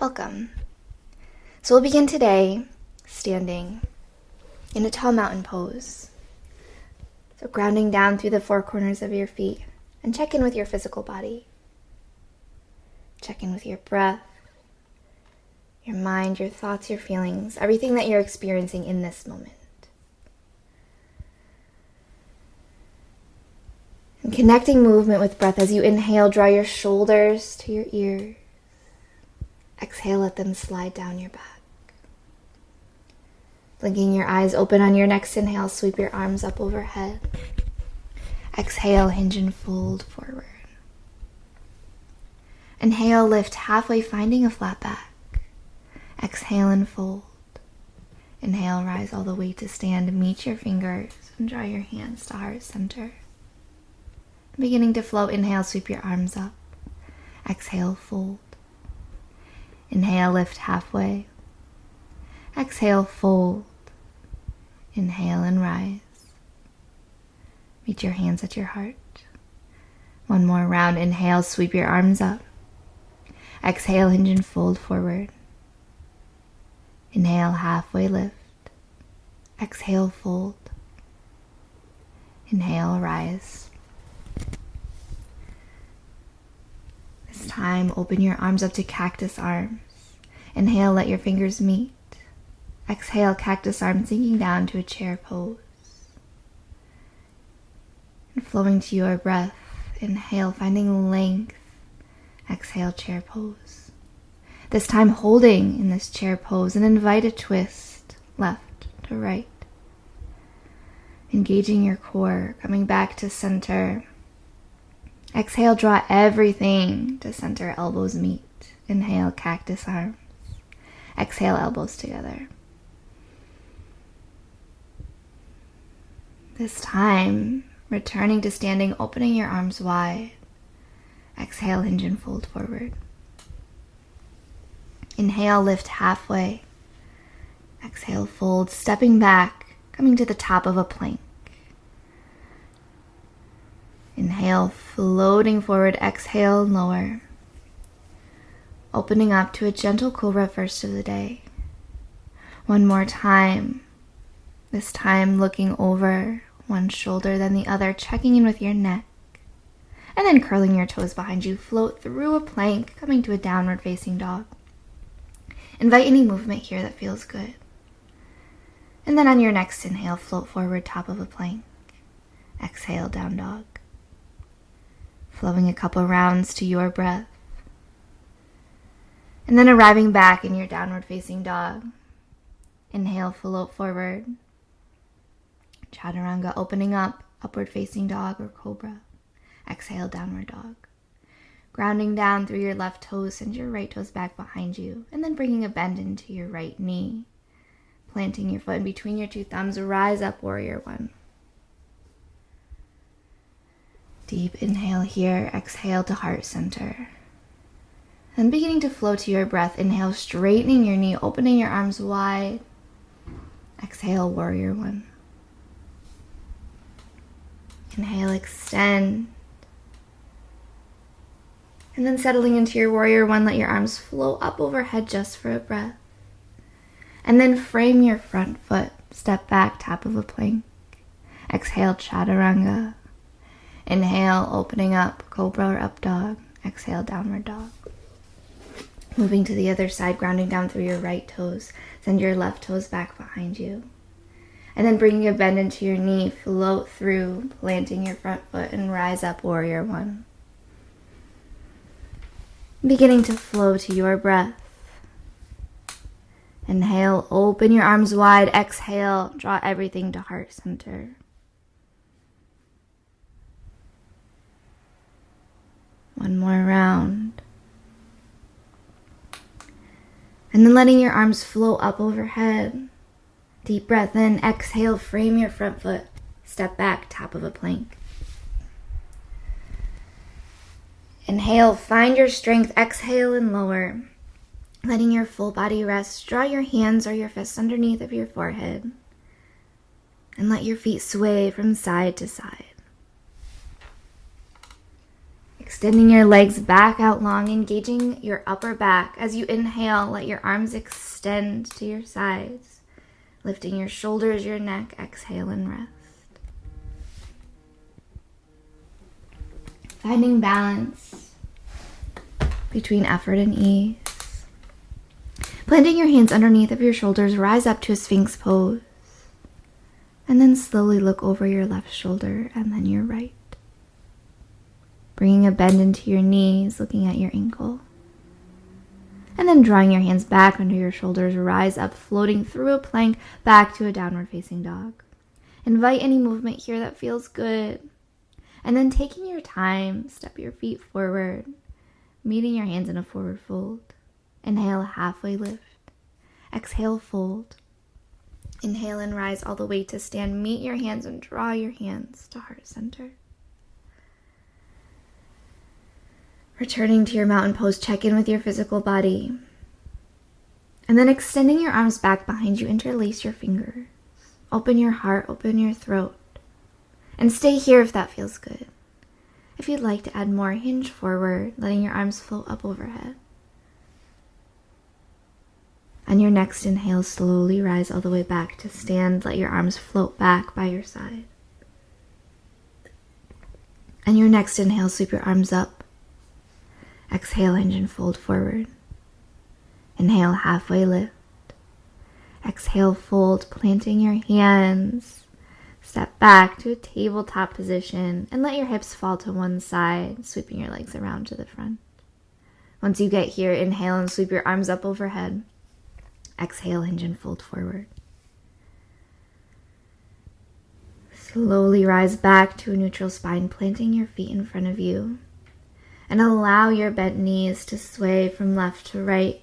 Welcome. So we'll begin today standing in a tall mountain pose. So grounding down through the four corners of your feet and check in with your physical body. Check in with your breath, your mind, your thoughts, your feelings, everything that you're experiencing in this moment. And connecting movement with breath as you inhale, draw your shoulders to your ears. Exhale, let them slide down your back. Blinking your eyes open on your next inhale, sweep your arms up overhead. Exhale, hinge and fold forward. Inhale, lift halfway, finding a flat back. Exhale and fold. Inhale, rise all the way to stand. Meet your fingers and draw your hands to heart center. Beginning to flow, inhale, sweep your arms up. Exhale, fold. Inhale, lift halfway. Exhale, fold. Inhale and rise. Meet your hands at your heart. One more round. Inhale, sweep your arms up. Exhale, hinge and fold forward. Inhale, halfway lift. Exhale, fold. Inhale, rise. This time, open your arms up to cactus arms. Inhale, let your fingers meet. Exhale, cactus arms sinking down to a chair pose. And flowing to your breath, inhale, finding length. Exhale, chair pose. This time, holding in this chair pose and invite a twist, left to right. Engaging your core, coming back to center. Exhale, draw everything to center, elbows meet. Inhale, cactus arms. Exhale, elbows together. This time, returning to standing, opening your arms wide. Exhale, hinge and fold forward. Inhale, lift halfway. Exhale, fold, stepping back, coming to the top of a plank. Inhale, floating forward. Exhale, lower. Opening up to a gentle cobra first of the day. One more time. This time looking over one shoulder, then the other, checking in with your neck. And then curling your toes behind you, float through a plank, coming to a downward facing dog. Invite any movement here that feels good. And then on your next inhale, float forward, top of a plank. Exhale, down dog. Flowing a couple rounds to your breath. And then arriving back in your downward facing dog. Inhale, float forward. Chaturanga, opening up, upward facing dog or cobra. Exhale, downward dog. Grounding down through your left toes, send your right toes back behind you. And then bringing a bend into your right knee. Planting your foot in between your two thumbs, rise up, warrior one. Deep inhale here, exhale to heart center. Then beginning to flow to your breath, inhale, straightening your knee, opening your arms wide. Exhale, warrior one. Inhale, extend. And then settling into your warrior one, let your arms flow up overhead just for a breath. And then frame your front foot, step back, top of a plank. Exhale, chaturanga. Inhale, opening up, cobra or up dog. Exhale, downward dog. Moving to the other side, grounding down through your right toes. Send your left toes back behind you. And then bringing a bend into your knee, float through, planting your front foot and rise up, warrior one. Beginning to flow to your breath. Inhale, open your arms wide. Exhale, draw everything to heart center. One more round. And then letting your arms flow up overhead. Deep breath in. Exhale, frame your front foot. Step back, top of a plank. Inhale, find your strength. Exhale and lower. Letting your full body rest. Draw your hands or your fists underneath of your forehead. And let your feet sway from side to side. Extending your legs back out long, engaging your upper back. As you inhale, let your arms extend to your sides, lifting your shoulders, your neck. Exhale and rest. Finding balance between effort and ease. Planting your hands underneath of your shoulders, rise up to a Sphinx pose. And then slowly look over your left shoulder and then your right. Bringing a bend into your knees, looking at your ankle. And then drawing your hands back under your shoulders, rise up, floating through a plank back to a downward facing dog. Invite any movement here that feels good. And then taking your time, step your feet forward, meeting your hands in a forward fold. Inhale, halfway lift. Exhale, fold. Inhale and rise all the way to stand. Meet your hands and draw your hands to heart center. Returning to your mountain pose, check in with your physical body. And then extending your arms back behind you, interlace your fingers. Open your heart, open your throat. And stay here if that feels good. If you'd like to add more, hinge forward, letting your arms float up overhead. On your next inhale, slowly rise all the way back to stand. Let your arms float back by your side. On your next inhale, sweep your arms up. Exhale, hinge and fold forward. Inhale, halfway lift. Exhale, fold, planting your hands. Step back to a tabletop position and let your hips fall to one side, sweeping your legs around to the front. Once you get here, inhale and sweep your arms up overhead. Exhale, hinge and fold forward. Slowly rise back to a neutral spine, planting your feet in front of you. And allow your bent knees to sway from left to right.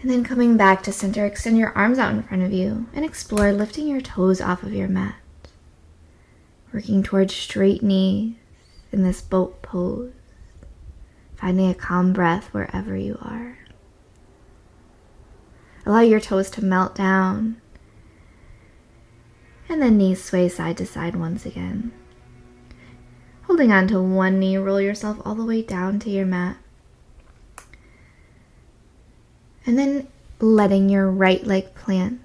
And then coming back to center, extend your arms out in front of you and explore lifting your toes off of your mat. Working towards straight knees in this boat pose. Finding a calm breath wherever you are. Allow your toes to melt down. And then knees sway side to side once again. Holding on to one knee, roll yourself all the way down to your mat. And then letting your right leg plant.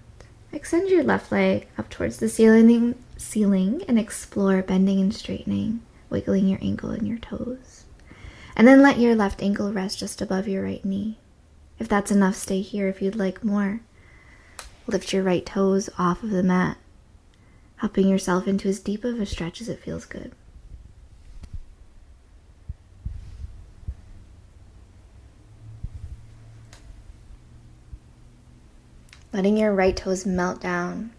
Extend your left leg up towards the ceiling and explore bending and straightening, wiggling your ankle and your toes. And then let your left ankle rest just above your right knee. If that's enough, stay here. If you'd like more, lift your right toes off of the mat, helping yourself into as deep of a stretch as it feels good. Letting your right toes melt down.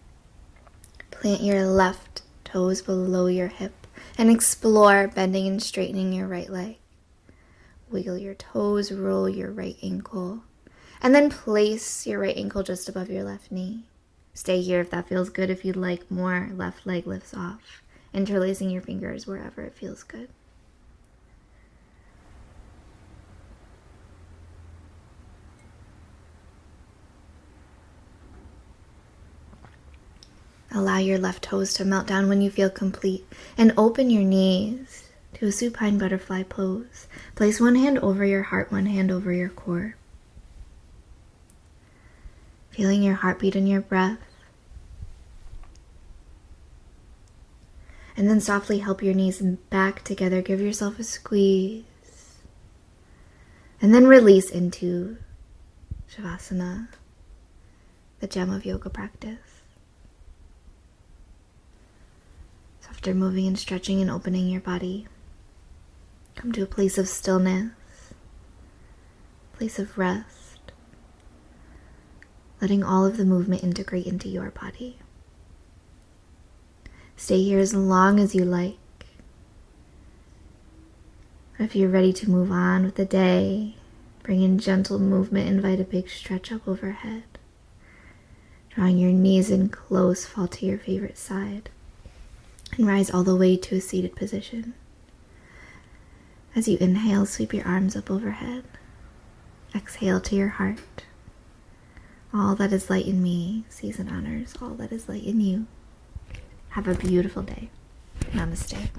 Plant your left toes below your hip and explore bending and straightening your right leg. Wiggle your toes, roll your right ankle, and then place your right ankle just above your left knee. Stay here if that feels good. If you'd like more, left leg lifts off, interlacing your fingers wherever it feels good. Allow your left toes to melt down when you feel complete, and open your knees to a supine butterfly pose. Place one hand over your heart, one hand over your core. Feeling your heartbeat and your breath. And then softly help your knees back together. Give yourself a squeeze. And then release into Shavasana, the gem of yoga practice. So after moving and stretching and opening your body, come to a place of stillness, place of rest, letting all of the movement integrate into your body. Stay here as long as you like. If you're ready to move on with the day, bring in gentle movement, invite a big stretch up overhead. Drawing your knees in close, fall to your favorite side, and rise all the way to a seated position. As you inhale, sweep your arms up overhead. Exhale to your heart. All that is light in me sees and honors all that is light in you. Have a beautiful day. Namaste.